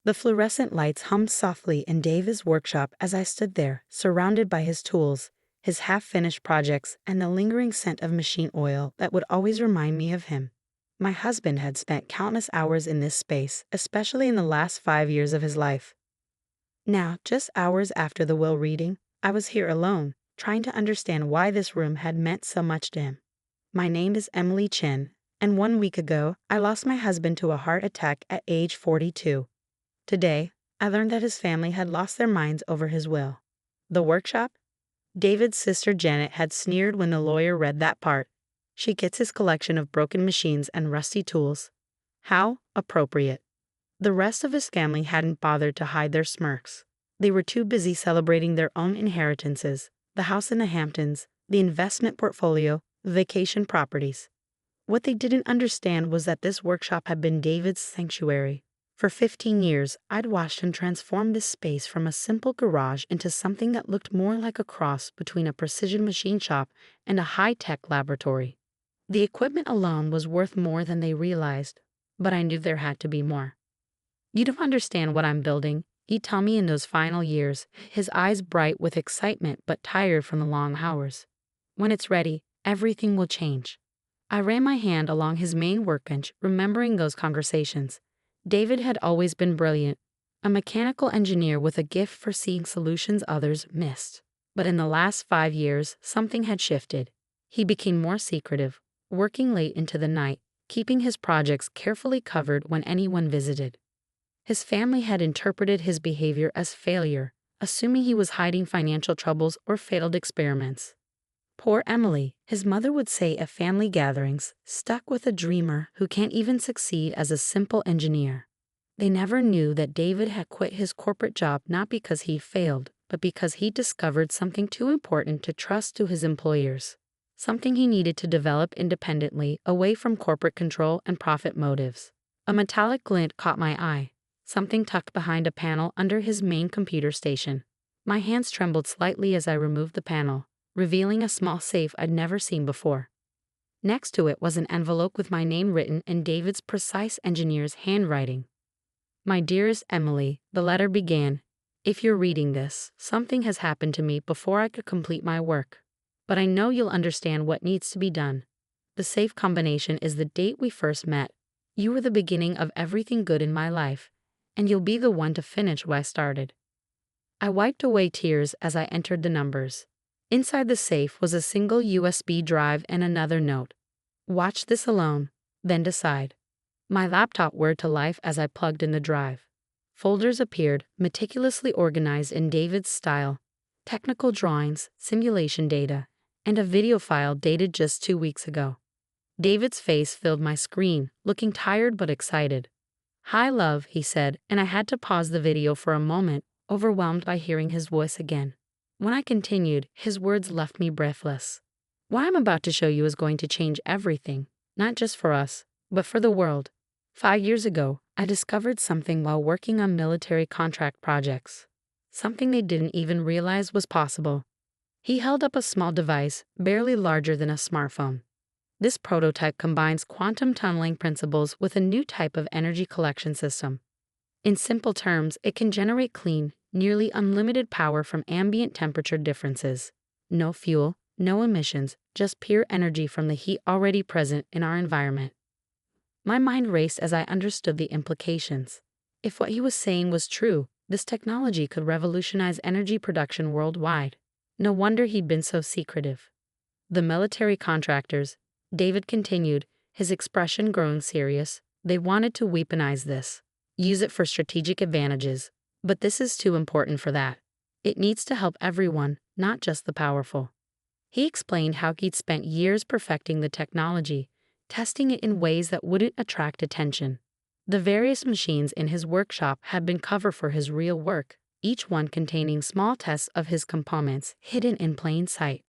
The fluorescent lights hummed softly in David's workshop as I stood there, surrounded by his tools, his half-finished projects, and the lingering scent of machine oil that would always remind me of him. My husband had spent countless hours in this space, especially in the last 5 years of his life. Now, just hours after the will reading, I was here alone, trying to understand why this room had meant so much to him. My name is Emily Chen, and 1 week ago, I lost my husband to a heart attack at age 42. Today, I learned that his family had lost their minds over his will. The workshop? David's sister Janet had sneered when the lawyer read that part. She gets his collection of broken machines and rusty tools. How appropriate. The rest of his family hadn't bothered to hide their smirks. They were too busy celebrating their own inheritances, the house in the Hamptons, the investment portfolio, the vacation properties. What they didn't understand was that this workshop had been David's sanctuary. For 15 years, I'd watched him transform this space from a simple garage into something that looked more like a cross between a precision machine shop and a high-tech laboratory. The equipment alone was worth more than they realized, but I knew there had to be more. "You don't understand what I'm building," he'd tell me in those final years, his eyes bright with excitement but tired from the long hours. "When it's ready, everything will change." I ran my hand along his main workbench, remembering those conversations. David had always been brilliant, a mechanical engineer with a gift for seeing solutions others missed. But in the last 5 years, something had shifted. He became more secretive, working late into the night, keeping his projects carefully covered when anyone visited. His family had interpreted his behavior as failure, assuming he was hiding financial troubles or failed experiments. Poor Emily, his mother would say at family gatherings, stuck with a dreamer who can't even succeed as a simple engineer. They never knew that David had quit his corporate job not because he failed, but because he discovered something too important to trust to his employers. Something he needed to develop independently, away from corporate control and profit motives. A metallic glint caught my eye, something tucked behind a panel under his main computer station. My hands trembled slightly as I removed the panel, revealing a small safe I'd never seen before. Next to it was an envelope with my name written in David's precise engineer's handwriting. "My dearest Emily," the letter began, "if you're reading this, something has happened to me before I could complete my work. But I know you'll understand what needs to be done. The safe combination is the date we first met. You were the beginning of everything good in my life, and you'll be the one to finish what I started." I wiped away tears as I entered the numbers. Inside the safe was a single USB drive and another note. "Watch this alone, then decide." My laptop whirred to life as I plugged in the drive. Folders appeared, meticulously organized in David's style. Technical drawings, simulation data, and a video file dated just 2 weeks ago. David's face filled my screen, looking tired but excited. "Hi, love," he said, and I had to pause the video for a moment, overwhelmed by hearing his voice again. When I continued, his words left me breathless. "What I'm about to show you is going to change everything, not just for us, but for the world. 5 years ago, I discovered something while working on military contract projects. Something they didn't even realize was possible." He held up a small device, barely larger than a smartphone. "This prototype combines quantum tunneling principles with a new type of energy collection system. In simple terms, it can generate clean, nearly unlimited power from ambient temperature differences. No fuel, no emissions, just pure energy from the heat already present in our environment." My mind raced as I understood the implications. If what he was saying was true, this technology could revolutionize energy production worldwide. No wonder he'd been so secretive. "The military contractors," David continued, his expression growing serious, "they wanted to weaponize this, use it for strategic advantages. But this is too important for that. It needs to help everyone, not just the powerful." He explained how he'd spent years perfecting the technology, testing it in ways that wouldn't attract attention. The various machines in his workshop had been cover for his real work, each one containing small tests of his components hidden in plain sight.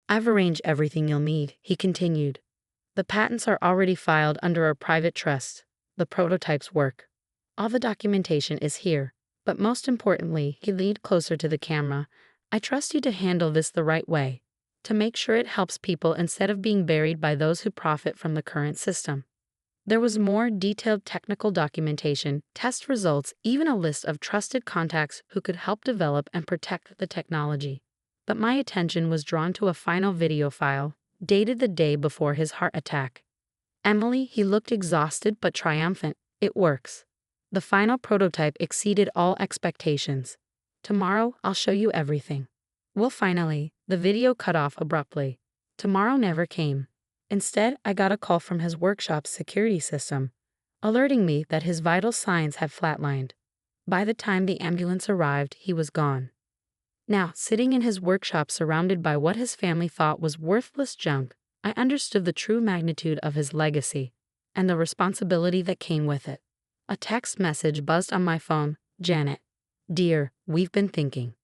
"I've arranged everything you'll need," he continued. "The patents are already filed under a private trust. The prototypes work. All the documentation is here. But most importantly," he leaned closer to the camera, "I trust you to handle this the right way, to make sure it helps people instead of being buried by those who profit from the current system." There was more detailed technical documentation, test results, even a list of trusted contacts who could help develop and protect the technology. But my attention was drawn to a final video file, dated the day before his heart attack. Emily, he looked exhausted but triumphant. It works. The final prototype exceeded all expectations. Tomorrow, I'll show you everything. Well, finally, the video cut off abruptly. Tomorrow never came. Instead, I got a call from his workshop's security system, alerting me that his vital signs had flatlined. By the time the ambulance arrived, he was gone. Now, sitting in his workshop surrounded by what his family thought was worthless junk, I understood the true magnitude of his legacy and the responsibility that came with it. A text message buzzed on my phone. Janet, dear, we've been thinking.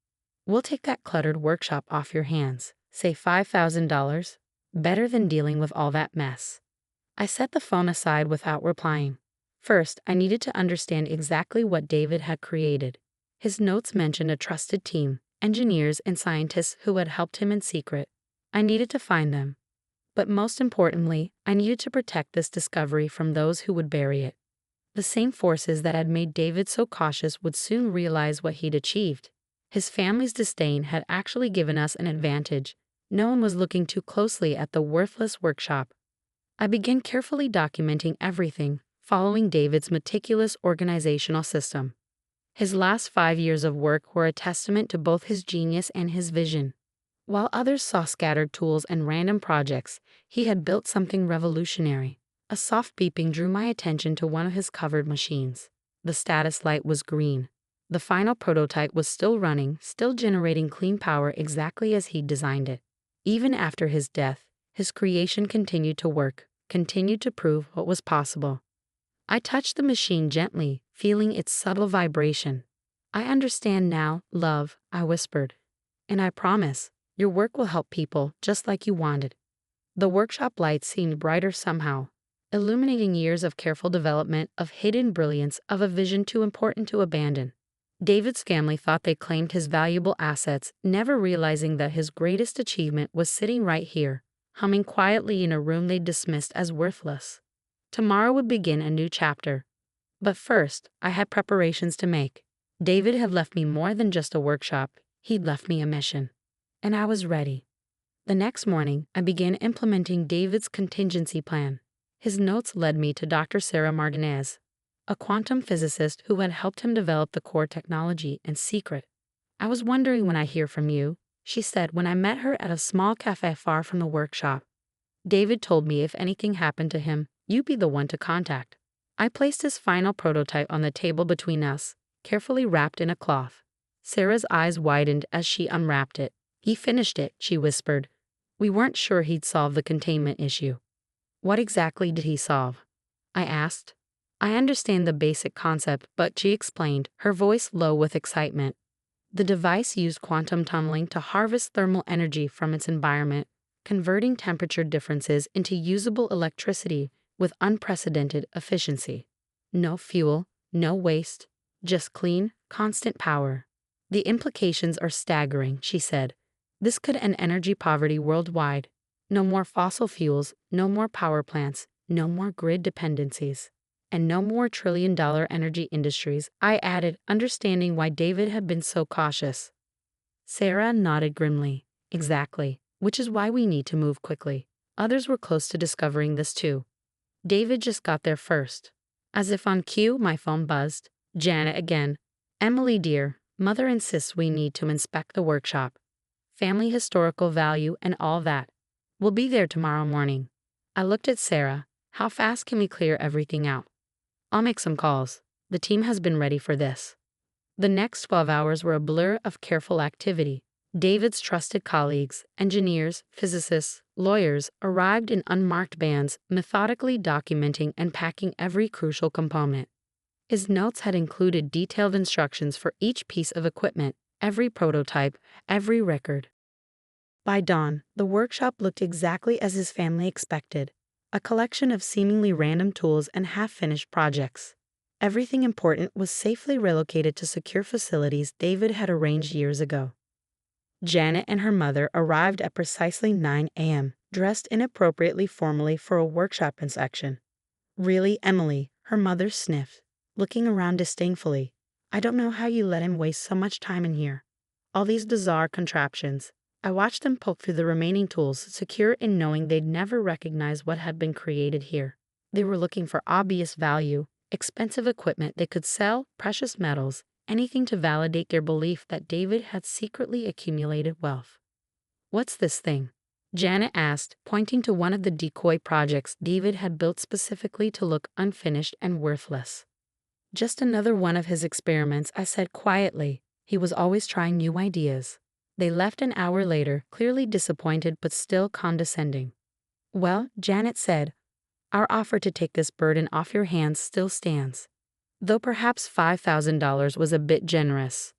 We'll take that cluttered workshop off your hands. Say $5,000. Better than dealing with all that mess. I set the phone aside without replying. First, I needed to understand exactly what David had created. His notes mentioned a trusted team, engineers and scientists who had helped him in secret. I needed to find them. But most importantly, I needed to protect this discovery from those who would bury it. The same forces that had made David so cautious would soon realize what he'd achieved. His family's disdain had actually given us an advantage. No one was looking too closely at the worthless workshop. I began carefully documenting everything, following David's meticulous organizational system. His last 5 years of work were a testament to both his genius and his vision. While others saw scattered tools and random projects, he had built something revolutionary. A soft beeping drew my attention to one of his covered machines. The status light was green. The final prototype was still running, still generating clean power exactly as he'd designed it. Even after his death, his creation continued to work, continued to prove what was possible. I touched the machine gently, feeling its subtle vibration. I understand now, love, I whispered. And I promise, your work will help people just like you wanted. The workshop light seemed brighter somehow, illuminating years of careful development, of hidden brilliance, of a vision too important to abandon. David's family thought they claimed his valuable assets, never realizing that his greatest achievement was sitting right here, humming quietly in a room they dismissed as worthless. Tomorrow would begin a new chapter. But first, I had preparations to make. David had left me more than just a workshop, he'd left me a mission. And I was ready. The next morning, I began implementing David's contingency plan. His notes led me to Dr. Sarah Martinez, a quantum physicist who had helped him develop the core technology in secret. I was wondering when I hear from you, she said when I met her at a small cafe far from the workshop. David told me if anything happened to him, you'd be the one to contact. I placed his final prototype on the table between us, carefully wrapped in a cloth. Sarah's eyes widened as she unwrapped it. He finished it, she whispered. We weren't sure he'd solve the containment issue. What exactly did he solve? I asked. I understand the basic concept, but she explained, her voice low with excitement. The device used quantum tunneling to harvest thermal energy from its environment, converting temperature differences into usable electricity with unprecedented efficiency. No fuel, no waste, just clean, constant power. The implications are staggering, she said. This could end energy poverty worldwide. No more fossil fuels, no more power plants, no more grid dependencies. And no more trillion-dollar energy industries, I added, understanding why David had been so cautious. Sarah nodded grimly. Exactly, which is why we need to move quickly. Others were close to discovering this too. David just got there first. As if on cue, my phone buzzed. Janet again. Emily dear, Mother insists we need to inspect the workshop. Family historical value and all that. We'll be there tomorrow morning. I looked at Sarah. How fast can we clear everything out? I'll make some calls. The team has been ready for this. The next 12 hours were a blur of careful activity. David's trusted colleagues, engineers, physicists, lawyers, arrived in unmarked vans, methodically documenting and packing every crucial component. His notes had included detailed instructions for each piece of equipment, every prototype, every record. By dawn, the workshop looked exactly as his family expected. A collection of seemingly random tools and half-finished projects. Everything important was safely relocated to secure facilities David had arranged years ago. Janet and her mother arrived at precisely 9 a.m., dressed inappropriately formally for a workshop inspection. Really, Emily, her mother sniffed, looking around disdainfully. I don't know how you let him waste so much time in here. All these bizarre contraptions. I watched them poke through the remaining tools, secure in knowing they'd never recognize what had been created here. They were looking for obvious value, expensive equipment they could sell, precious metals, anything to validate their belief that David had secretly accumulated wealth. What's this thing? Janet asked, pointing to one of the decoy projects David had built specifically to look unfinished and worthless. Just another one of his experiments, I said quietly. He was always trying new ideas. They left an hour later, clearly disappointed but still condescending. Well, Janet said, our offer to take this burden off your hands still stands. Though perhaps $5,000 was a bit generous.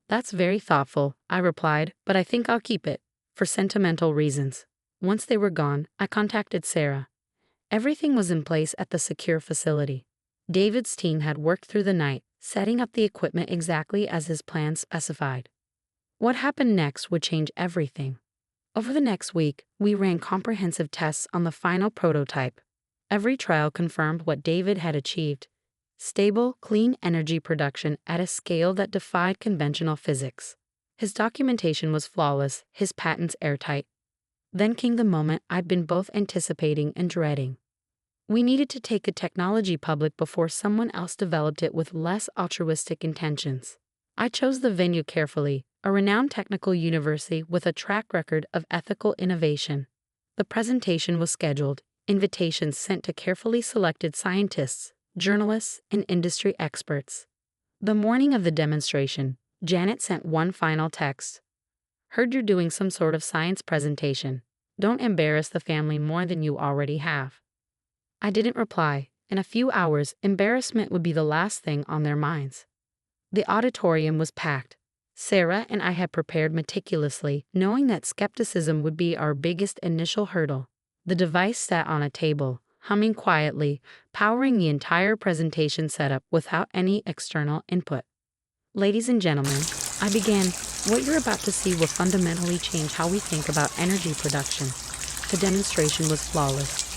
That's very thoughtful, I replied, but I think I'll keep it, for sentimental reasons. Once they were gone, I contacted Sarah. Everything was in place at the secure facility. David's team had worked through the night, setting up the equipment exactly as his plan specified. What happened next would change everything. Over the next week, we ran comprehensive tests on the final prototype. Every trial confirmed what David had achieved: stable, clean energy production at a scale that defied conventional physics. His documentation was flawless, his patents airtight. Then came the moment I'd been both anticipating and dreading. We needed to take a technology public before someone else developed it with less altruistic intentions. I chose the venue carefully, a renowned technical university with a track record of ethical innovation. The presentation was scheduled, invitations sent to carefully selected scientists, journalists, and industry experts. The morning of the demonstration, Janet sent one final text. Heard you're doing some sort of science presentation. Don't embarrass the family more than you already have. I didn't reply. In a few hours, embarrassment would be the last thing on their minds. The auditorium was packed. Sarah and I had prepared meticulously, knowing that skepticism would be our biggest initial hurdle. The device sat on a table, humming quietly, powering the entire presentation setup without any external input. Ladies and gentlemen, I began. What you're about to see will fundamentally change how we think about energy production. The demonstration was flawless.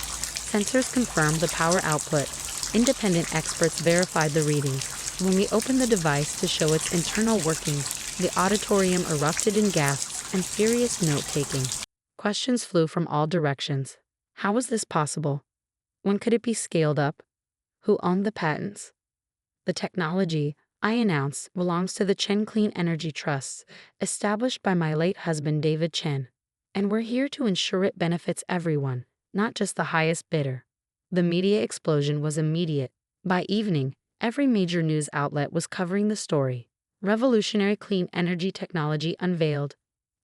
Sensors confirmed the power output. Independent experts verified the readings. When we opened the device to show its internal workings, the auditorium erupted in gasps and furious note-taking. Questions flew from all directions. How was this possible? When could it be scaled up? Who owned the patents? The technology, I announced, belongs to the Chen Clean Energy Trusts, established by my late husband David Chen. And we're here to ensure it benefits everyone, not just the highest bidder. The media explosion was immediate. By evening, every major news outlet was covering the story. Revolutionary clean energy technology unveiled.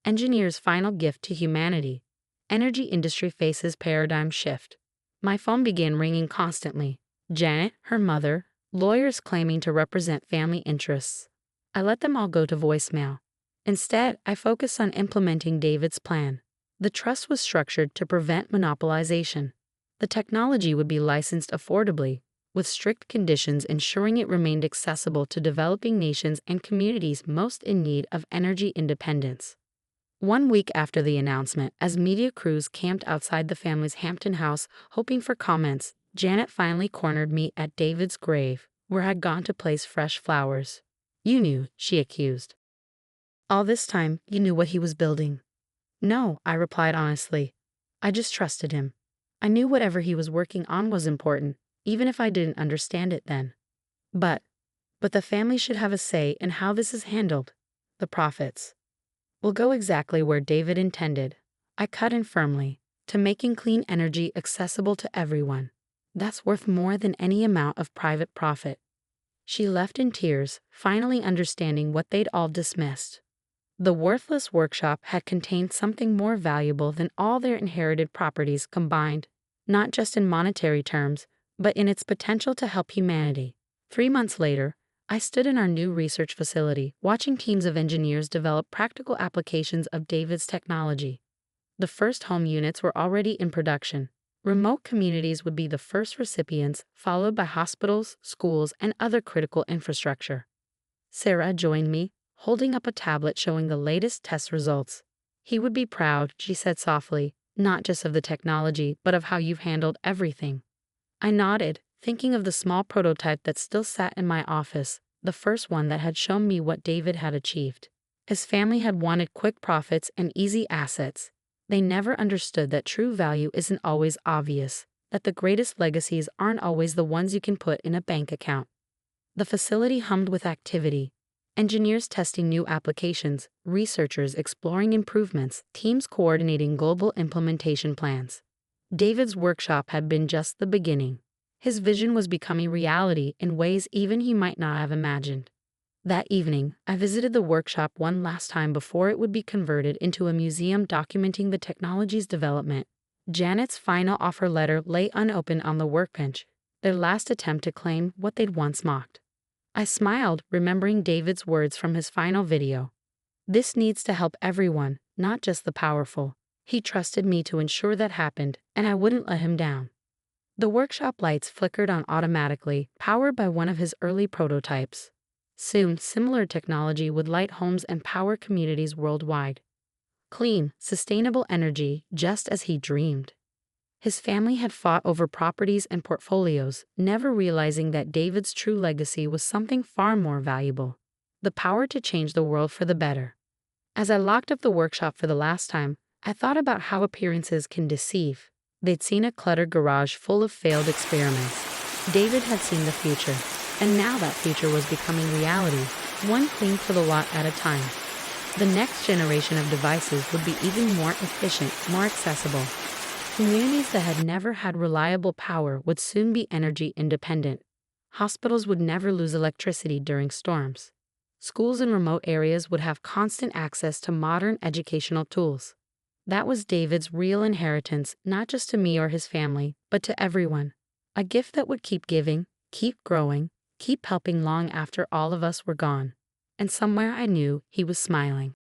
Engineers' final gift to humanity. Energy industry faces paradigm shift. My phone began ringing constantly. Janet, her mother, lawyers claiming to represent family interests. I let them all go to voicemail. Instead, I focused on implementing David's plan. The trust was structured to prevent monopolization. The technology would be licensed affordably, with strict conditions ensuring it remained accessible to developing nations and communities most in need of energy independence. 1 week after the announcement, as media crews camped outside the family's Hampton house hoping for comments, Janet finally cornered me at David's grave, where I'd gone to place fresh flowers. You knew, she accused. All this time, you knew what he was building. No, I replied honestly. I just trusted him. I knew whatever he was working on was important, even if I didn't understand it then. But the family should have a say in how this is handled. The profits will go exactly where David intended. I cut in firmly, to making clean energy accessible to everyone. That's worth more than any amount of private profit. She left in tears, finally understanding what they'd all dismissed. The worthless workshop had contained something more valuable than all their inherited properties combined, not just in monetary terms, but in its potential to help humanity. 3 months later, I stood in our new research facility, watching teams of engineers develop practical applications of David's technology. The first home units were already in production. Remote communities would be the first recipients, followed by hospitals, schools, and other critical infrastructure. Sarah joined me, holding up a tablet showing the latest test results. He would be proud, she said softly, not just of the technology, but of how you've handled everything. I nodded, thinking of the small prototype that still sat in my office, the first one that had shown me what David had achieved. His family had wanted quick profits and easy assets. They never understood that true value isn't always obvious, that the greatest legacies aren't always the ones you can put in a bank account. The facility hummed with activity. Engineers testing new applications, researchers exploring improvements, teams coordinating global implementation plans. David's workshop had been just the beginning. His vision was becoming reality in ways even he might not have imagined. That evening, I visited the workshop one last time before it would be converted into a museum documenting the technology's development. Janet's final offer letter lay unopened on the workbench, their last attempt to claim what they'd once mocked. I smiled, remembering David's words from his final video. This needs to help everyone, not just the powerful. He trusted me to ensure that happened, and I wouldn't let him down. The workshop lights flickered on automatically, powered by one of his early prototypes. Soon, similar technology would light homes and power communities worldwide. Clean, sustainable energy, just as he dreamed. His family had fought over properties and portfolios, never realizing that David's true legacy was something far more valuable: the power to change the world for the better. As I locked up the workshop for the last time, I thought about how appearances can deceive. They'd seen a cluttered garage full of failed experiments. David had seen the future, and now that future was becoming reality, one clean kilowatt at a time. The next generation of devices would be even more efficient, more accessible. Communities that had never had reliable power would soon be energy independent. Hospitals would never lose electricity during storms. Schools in remote areas would have constant access to modern educational tools. That was David's real inheritance, not just to me or his family, but to everyone. A gift that would keep giving, keep growing, keep helping long after all of us were gone. And somewhere I knew he was smiling.